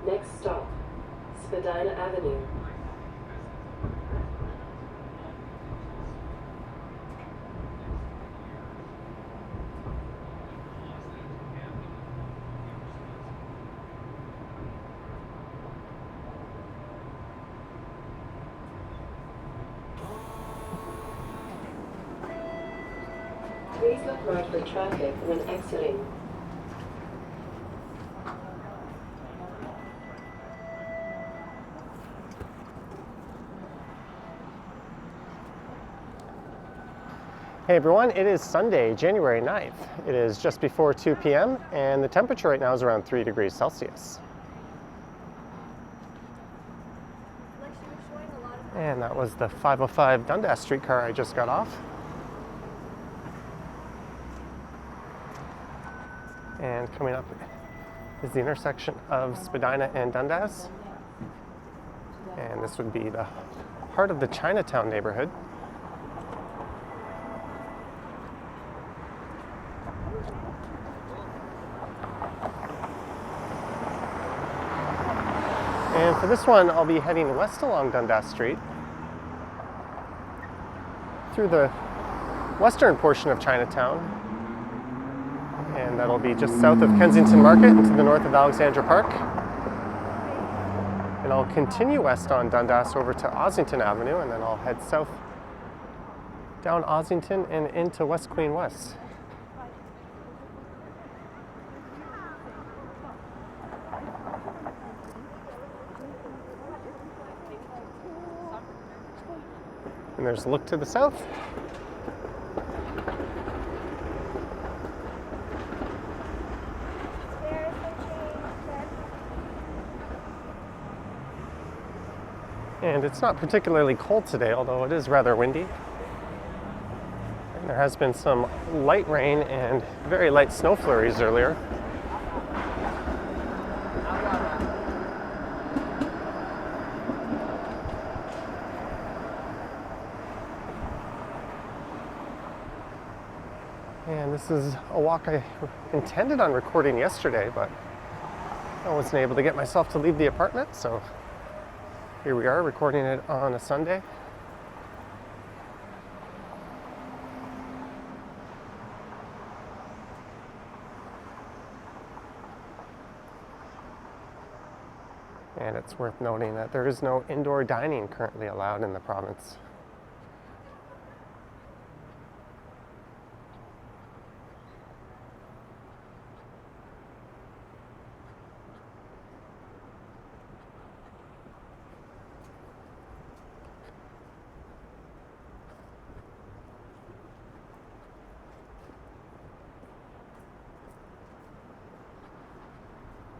Next stop, Spadina Avenue. Please look right for traffic when exiting. Hey everyone, it is Sunday, January 9th. It is just before 2 p.m. and the temperature right now is around 3 degrees Celsius. And that was the 505 Dundas streetcar I just got off. And coming up is the intersection of Spadina and Dundas. And this would be the heart of the Chinatown neighborhood. And for this one, I'll be heading west along Dundas Street through the western portion of Chinatown. And that'll be just south of Kensington Market and to the north of Alexandra Park. And I'll continue west on Dundas over to Ossington Avenue, and then I'll head south down Ossington and into West Queen West. And there's a look to the south. And it's not particularly cold today, although it is rather windy. And there has been some light rain and very light snow flurries earlier. And this is a walk I intended on recording yesterday, but I wasn't able to get myself to leave the apartment, so here we are recording it on a Sunday. And it's worth noting that there is no indoor dining currently allowed in the province.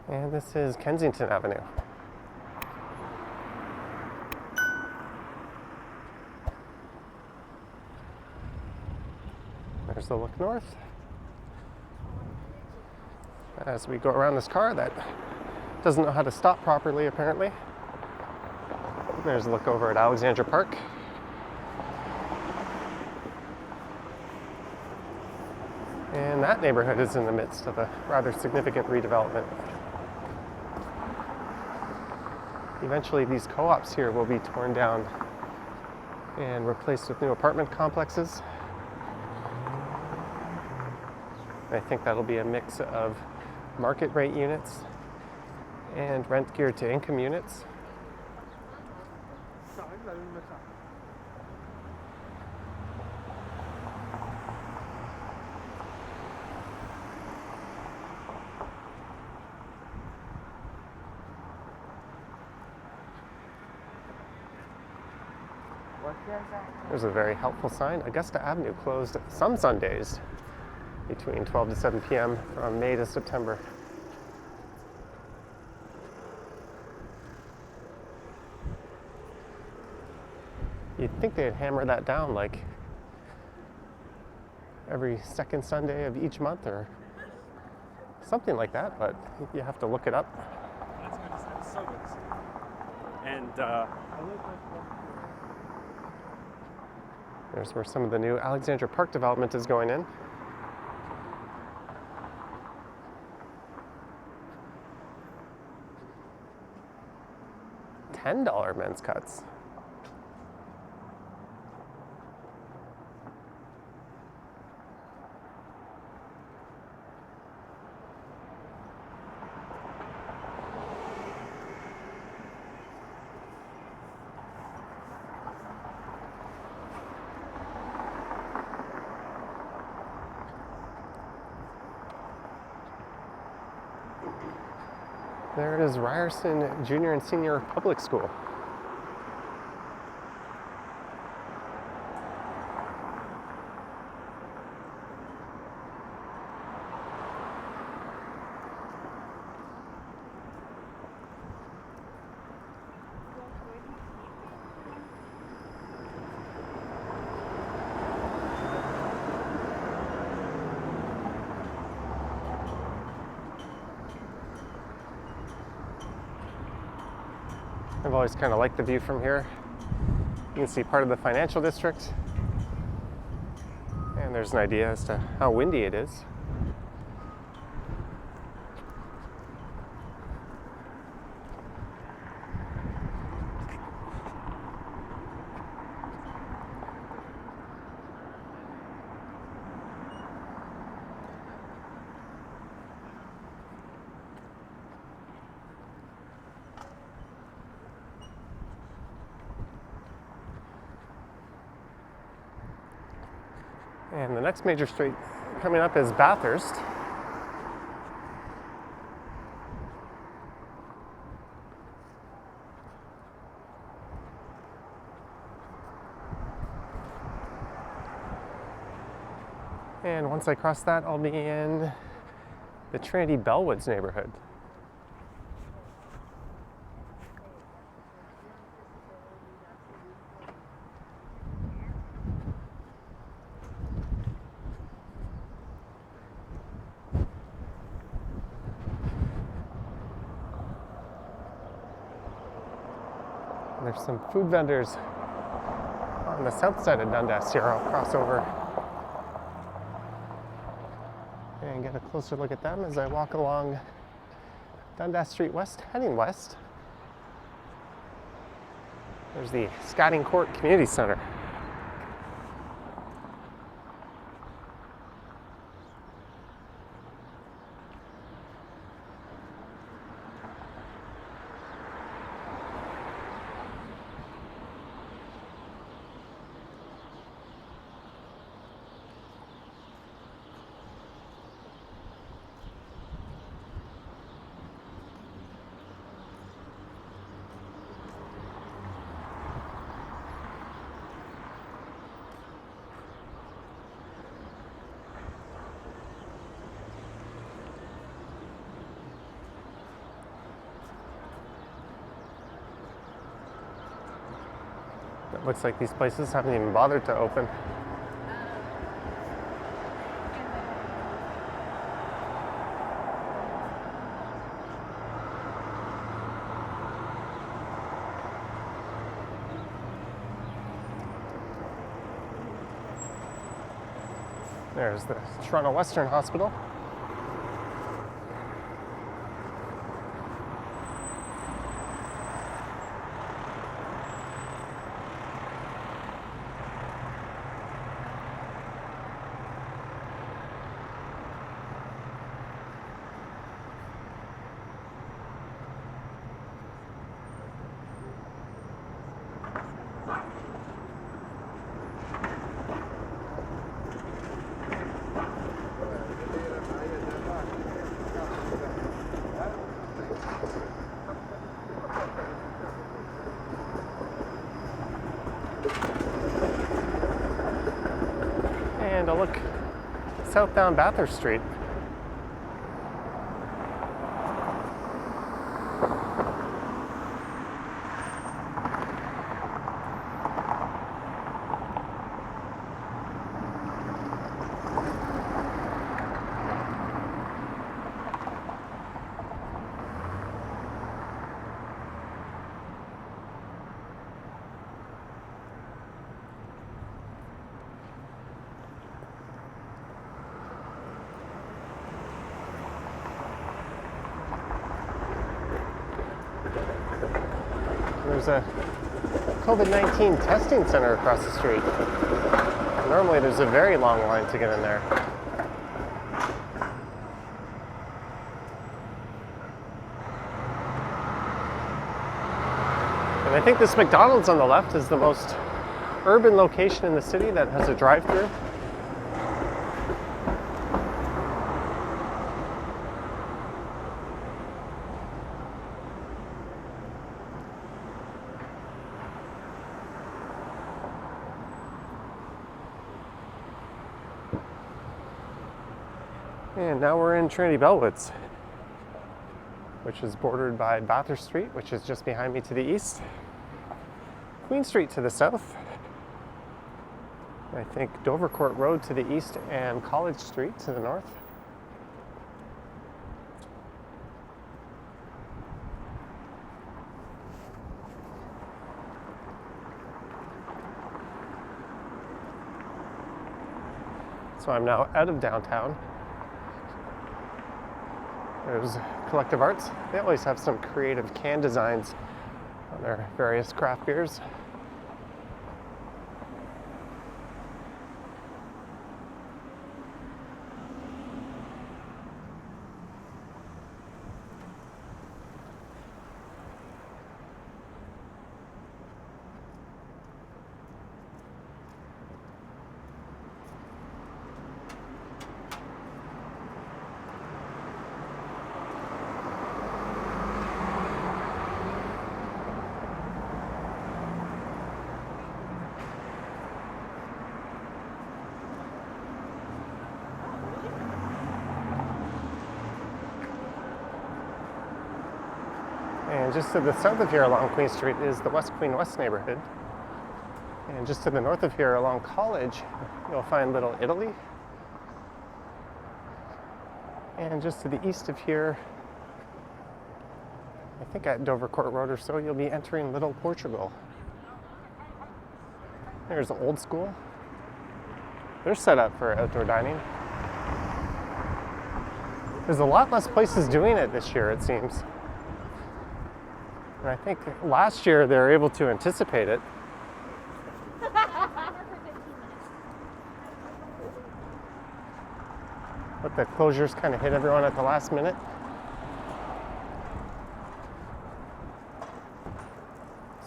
And this is Kensington Avenue. There's the look north. As we go around this car that doesn't know how to stop properly, apparently. There's a look over at Alexandra Park. And that neighborhood is in the midst of a rather significant redevelopment. Eventually these co-ops here will be torn down and replaced with new apartment complexes. I think that'll be a mix of market rate units and rent geared to income units. There's a very helpful sign. Augusta Avenue closed some Sundays between 12 to 7 p.m. from May to September. You'd think they'd hammer that down like every second Sunday of each month or something like that, but you have to look it up. That's good to see. It's so good to see. And there's where some of the new Alexandra Park development is going in. $10 men's cuts. There is Ryerson Junior and Senior Public School. I've always kind of liked the view from here. You can see part of the financial district, and there's an idea as to how windy it is. And the next major street coming up is Bathurst. And once I cross that, I'll be in the Trinity Bellwoods neighborhood. There's some food vendors on the south side of Dundas here. I'll cross over and get a closer look at them as I walk along Dundas Street West, heading west. There's the Scotting Court Community Center. It looks like these places haven't even bothered to open. There's the Toronto Western Hospital. And a look southbound Bathurst Street. there's a COVID-19 testing center across the street. Normally there's a very long line to get in there. And I think this McDonald's on the left is the most urban location in the city that has a drive-through. And now we're in Trinity Bellwoods, which is bordered by Bathurst Street, which is just behind me to the east, Queen Street to the south, I think Dovercourt Road to the east, and College Street to the north. So I'm now out of downtown. There's Collective Arts. They always have some creative can designs on their various craft beers. And just to the south of here along Queen Street is the West Queen West neighborhood. And just to the north of here along College, you'll find Little Italy. And just to the east of here, I think at Dovercourt Road or so, you'll be entering Little Portugal. There's Old School. They're set up for outdoor dining. There's a lot less places doing it this year, it seems. And I think last year they were able to anticipate it. But the closures kind of hit everyone at the last minute.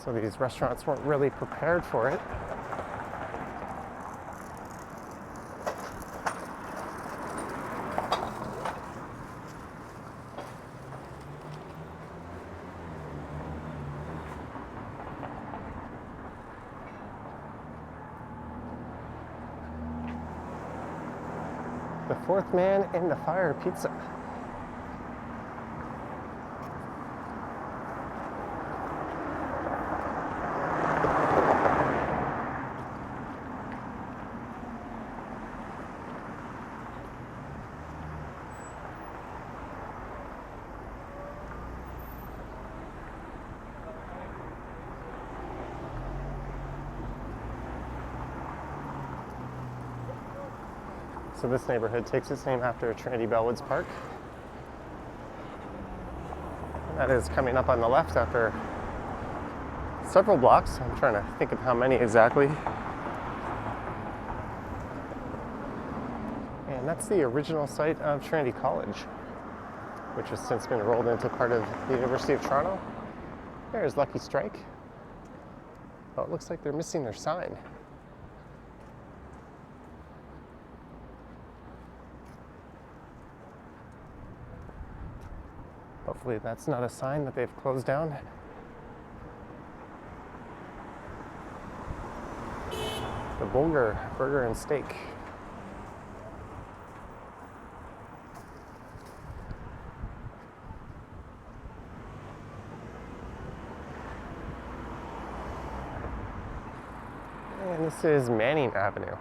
So these restaurants weren't really prepared for it. The Fourth Man in the Fire Pizza. So this neighborhood takes its name after Trinity Bellwoods Park. That is coming up on the left after several blocks. I'm trying to think of how many exactly. And that's the original site of Trinity College, which has since been rolled into part of the University of Toronto. There's Lucky Strike. Oh, it looks like they're missing their sign. Hopefully that's not a sign that they've closed down. The Bulgur Burger and Steak. And this is Manning Avenue.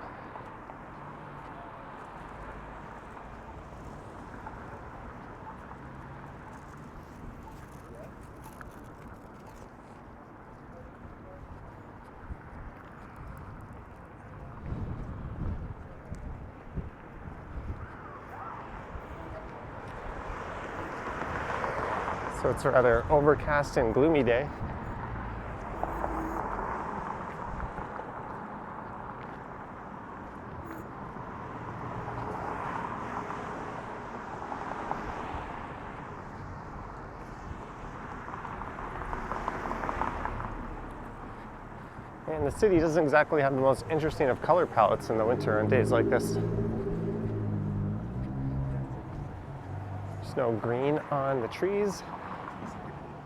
So it's a rather overcast and gloomy day. And the city doesn't exactly have the most interesting of color palettes in the winter on days like this. There's no green on the trees,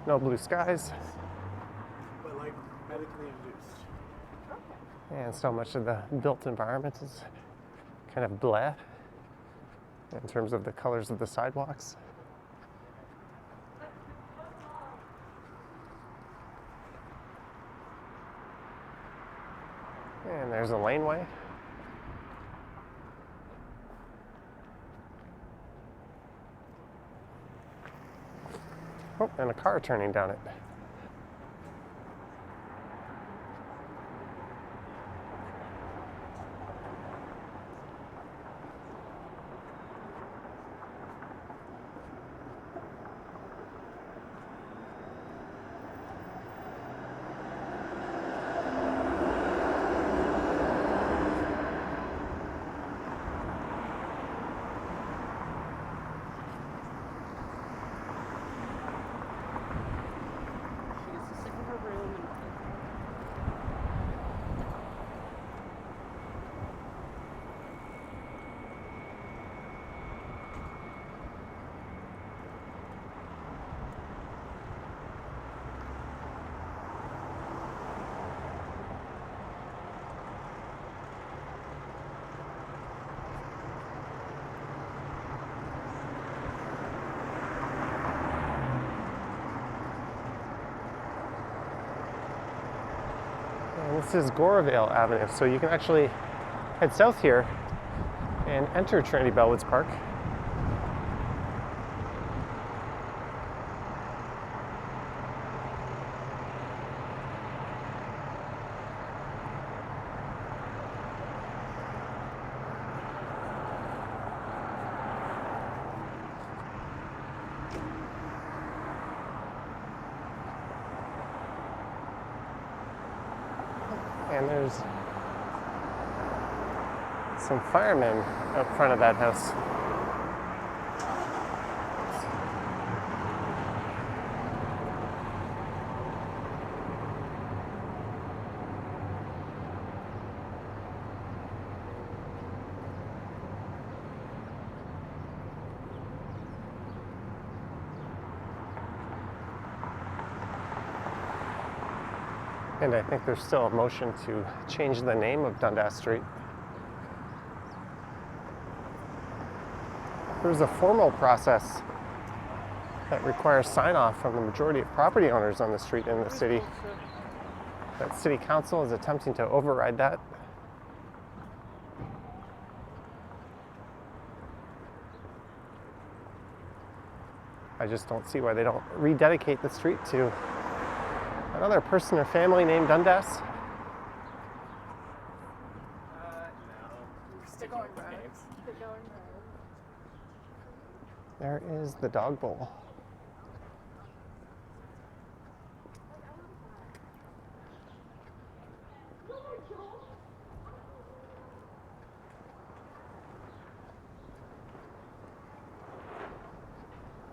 no blue skies, But like medically induced. and so much of the built environment is kind of bleh in terms of the colors of the sidewalks. And there's a laneway. Oh, and a car turning down it. And this is Goravale Avenue, so you can actually head south here and enter Trinity Bellwoods Park. And there's some firemen out front of that house. And I think there's still a motion to change the name of Dundas Street. There's a formal process that requires sign-off from the majority of property owners on the street in the city. That city council is attempting to override that. I just don't see why they don't rededicate the street to another person or family named Dundas. There is the dog bowl.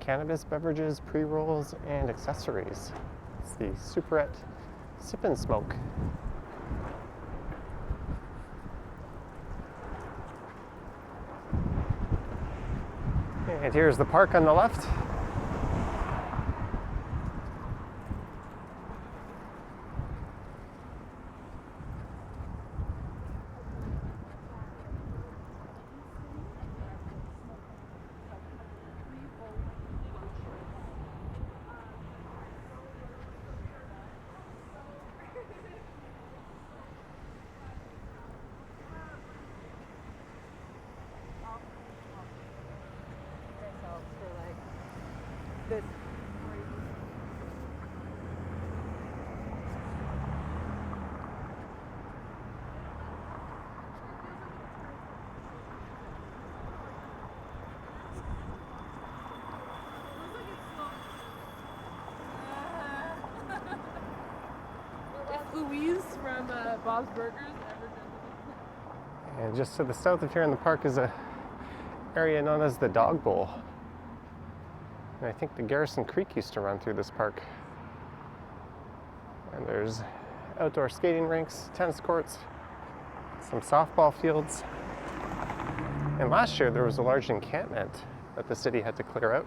Cannabis beverages, pre-rolls, and accessories. It's the Superette Sip and Smoke. And here's the park on the left. Louise from Bob's Burgers. And just to the south of here in the park is a area known as the Dog Bowl. And I think the Garrison Creek used to run through this park. And there's outdoor skating rinks, tennis courts, some softball fields. And last year there was a large encampment that the city had to clear out.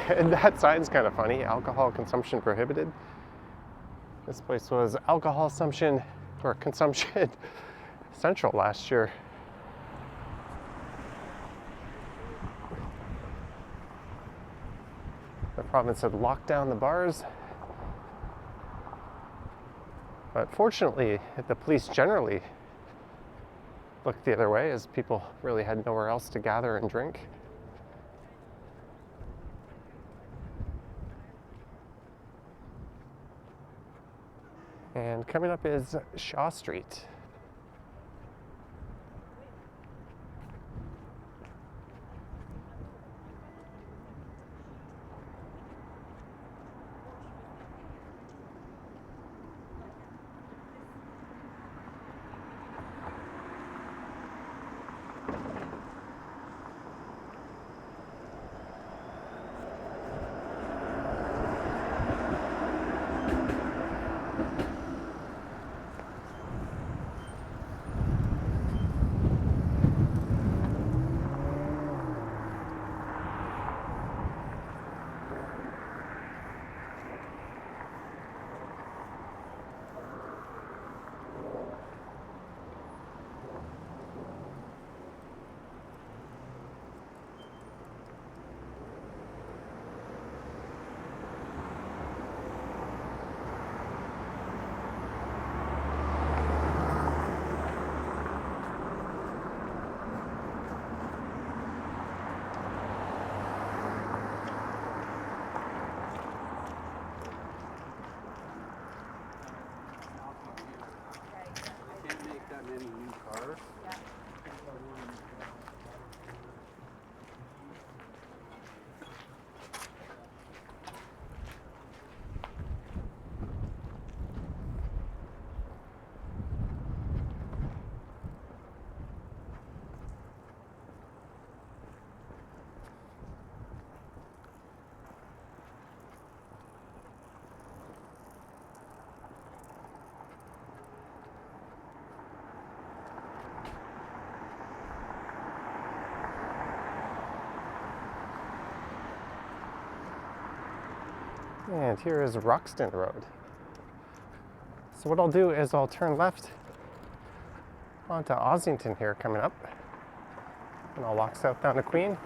And that sign's kind of funny, alcohol consumption prohibited. This place was alcohol consumption central last year. The province had locked down the bars. But fortunately, the police generally looked the other way as people really had nowhere else to gather and drink. And coming up is Shaw Street. And here is Roxton Road. So what I'll do is I'll turn left onto Ossington here coming up, and I'll walk south down to Queen.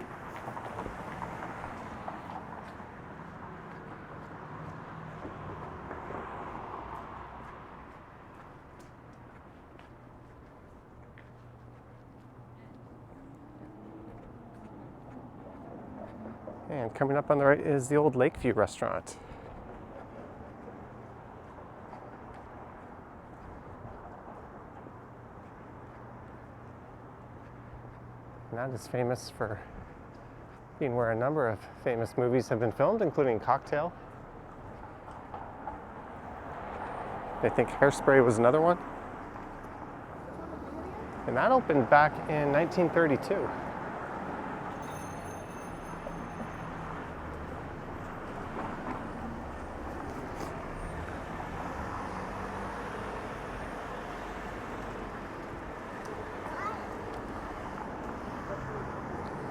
And coming up on the right is the old Lakeview restaurant. And that is famous for being where a number of famous movies have been filmed, including Cocktail. I think Hairspray was another one. And that opened back in 1932.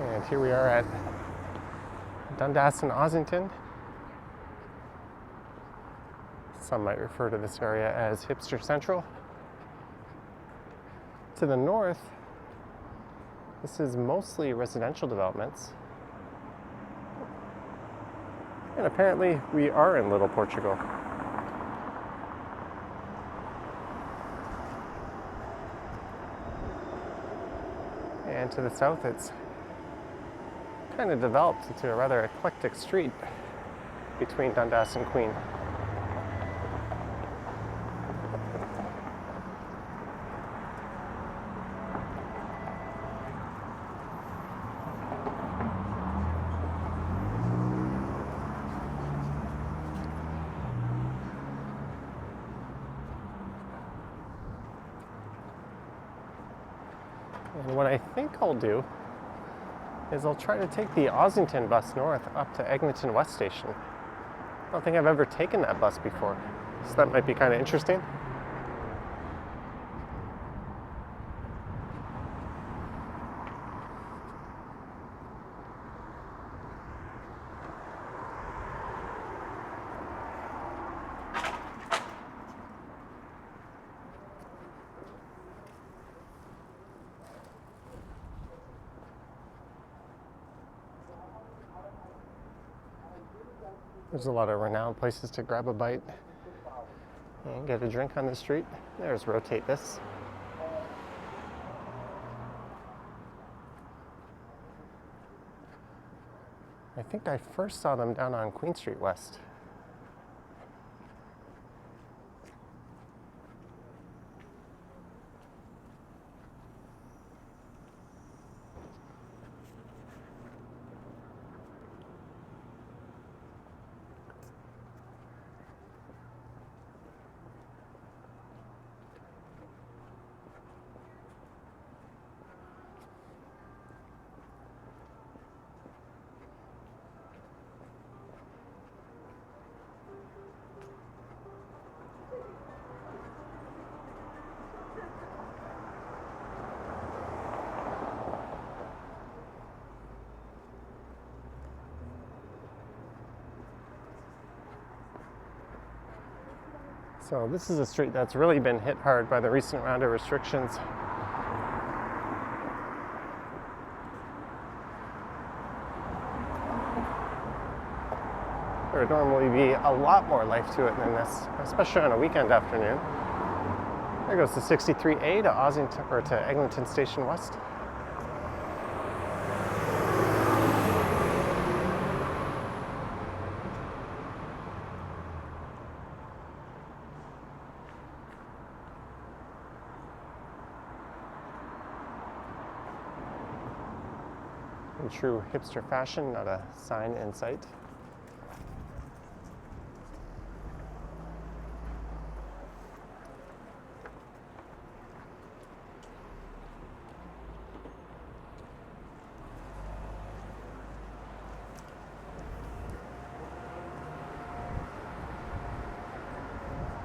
And here we are at Dundas and Ossington. Some might refer to this area as Hipster Central. To the north, this is mostly residential developments. And apparently we are in Little Portugal. And to the south, it's kind of developed into a rather eclectic street between Dundas and Queen. And what I think I'll do is I'll try to take the Ossington bus north up to Eglinton West Station. don't think I've ever taken that bus before, so that might be kind of interesting. There's a lot of renowned places to grab a bite and get a drink on the street. There's Rotate This. I think I first saw them down on Queen Street West. So this is a street that's really been hit hard by the recent round of restrictions. There would normally be a lot more life to it than this, especially on a weekend afternoon. There goes the 63A to Ossington, or to Eglinton Station West. In true hipster fashion, not a sign in sight.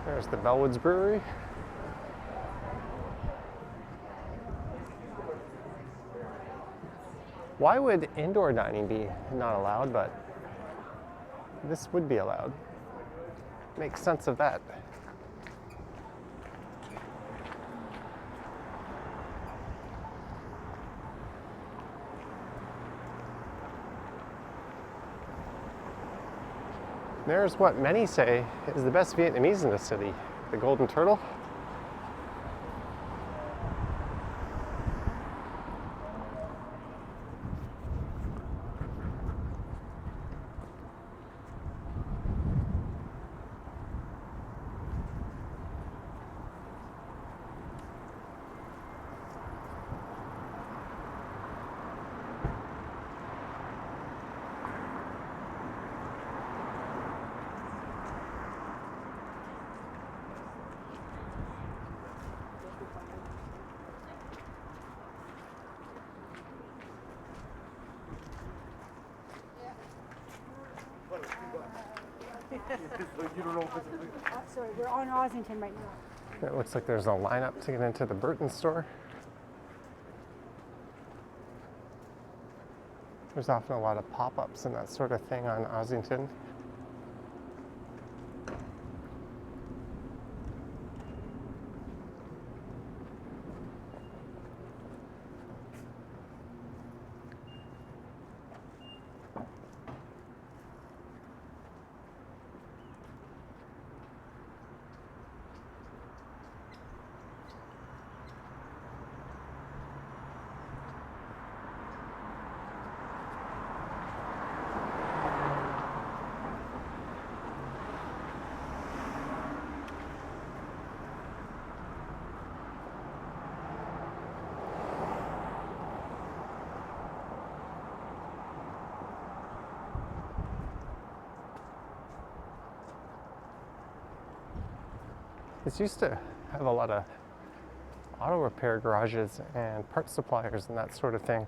There's the Bellwoods Brewery. Why would indoor dining be not allowed, but this would be allowed? Make sense of that. There's what many say is the best Vietnamese in the city, the Golden Turtle. Sorry, we're on Ossington right now. It looks like there's a lineup to get into the Burton store. There's often a lot of pop-ups and that sort of thing on Ossington. This used to have a lot of auto repair garages and parts suppliers and that sort of thing.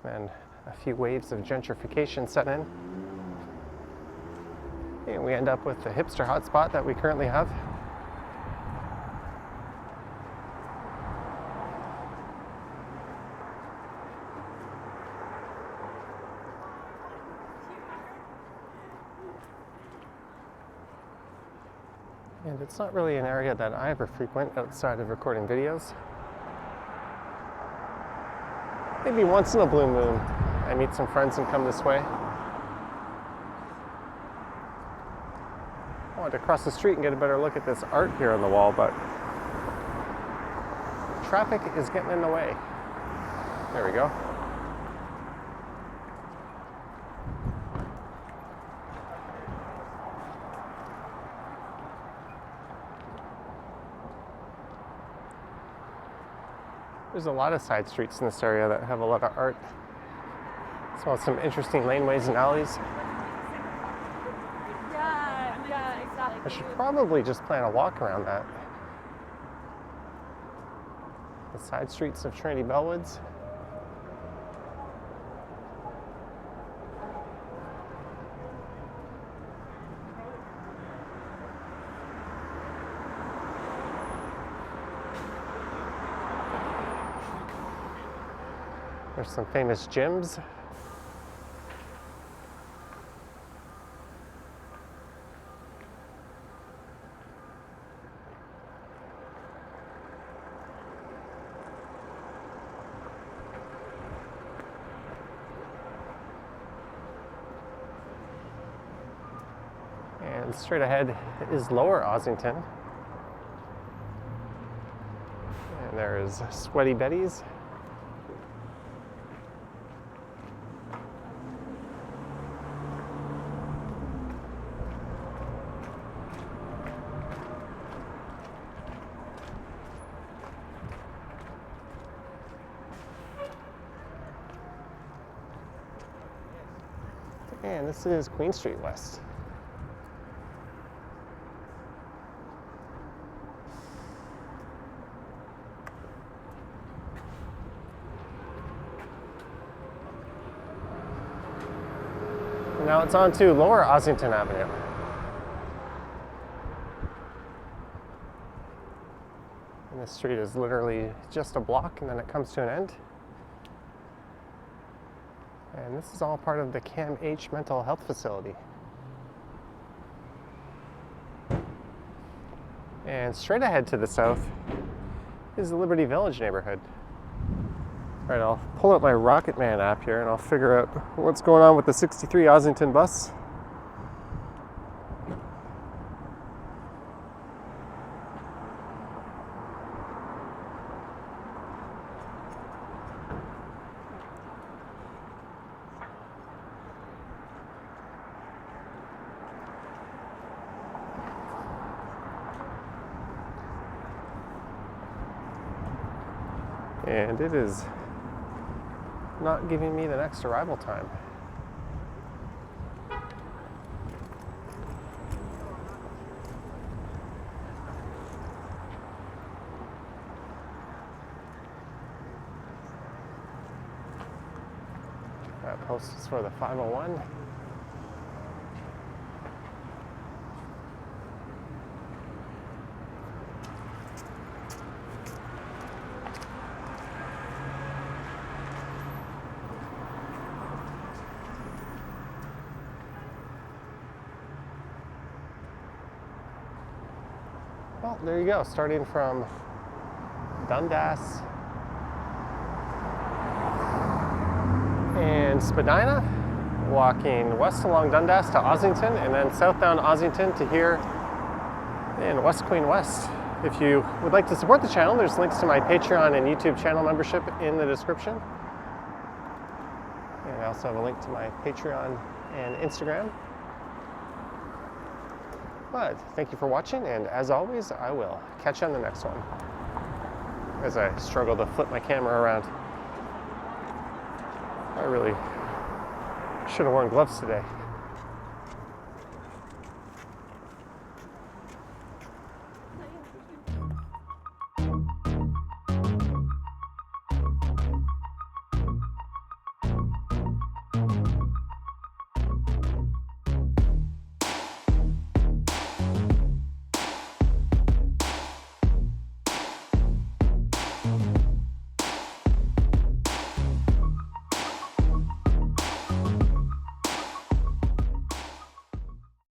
And a few waves of gentrification set in. And we end up with the hipster hotspot that we currently have. And it's not really an area that I ever frequent outside of recording videos. Maybe once in a blue moon, I meet some friends and come this way. I wanted to cross the street and get a better look at this art here on the wall, but traffic is getting in the way. There we go. There's a lot of side streets in this area that have a lot of art, as well as some interesting laneways and alleys. Yeah, exactly. I should probably just plan a walk around that. The side streets of Trinity Bellwoods. There's some famous gyms. And straight ahead is Lower Ossington. And there is Sweaty Betty's. And this is Queen Street West. And now it's on to Lower Ossington Avenue. And this street is literally just a block and then it comes to an end. And this is all part of the CAMH Mental Health Facility. And straight ahead to the south is the Liberty Village neighborhood. All right, I'll pull up my Rocketman app here and I'll figure out what's going on with the 63 Ossington bus. And it is not giving me the next arrival time. That post is for the 501. Well, there you go, starting from Dundas and Spadina, walking west along Dundas to Ossington, and then south down Ossington to here in West Queen West. If you would like to support the channel, there's links to my Patreon and YouTube channel membership in the description. And I also have a link to my Patreon and Instagram. But thank you for watching, and as always, I will catch you on the next one. As I struggle to flip my camera around. I really should have worn gloves today.